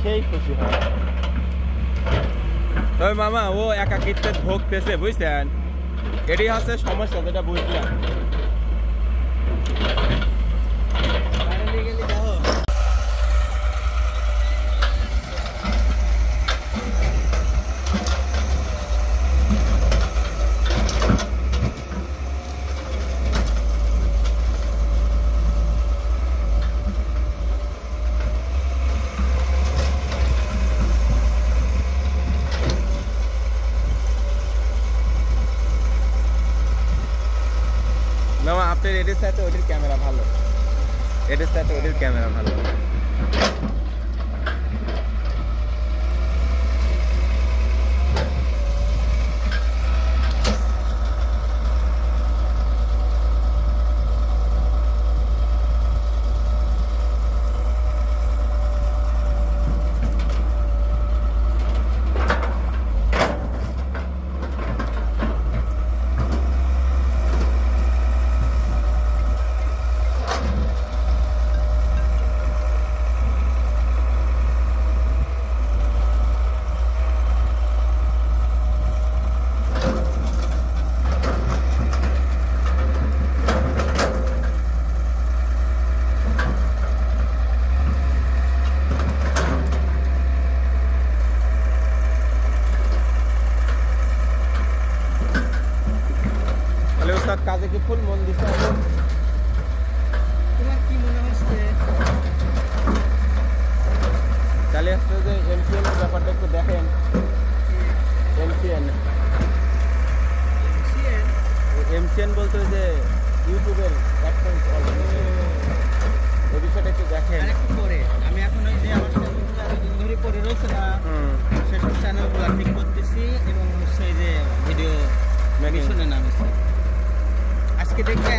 সেই খুশি হয়। তবে মামা ও একাকিত্বে ভুগতেছে, বুঝছেন? এটাই হচ্ছে সমস্যা, যেটা বুঝলাম। মামা আপনার এটির সাথে ওটির ক্যামেরা ভালো, এটির সাথে ওটির ক্যামেরা ভালো। কাজে কি ফুল মন দিচ্ছে? তোমার কি মনে হচ্ছে? তাহলে হচ্ছে যে এমসিএন এর ব্যাপারটা একটু দেখেন। এমসিএন বলতে যে ইউটিউবের অ্যাডসেন্স ওই বিষয়টা একটু দেখেন। একটু পরে আমি এখন ওই যে আমার চ্যানেলগুলো এতদিন ধরে পড়ে রয়েছে না, সেসব চ্যানেলগুলো ঠিক করতেছি এবং হচ্ছে যে ভিডিও মেডিসনে নামেছে আজকে দেখবে।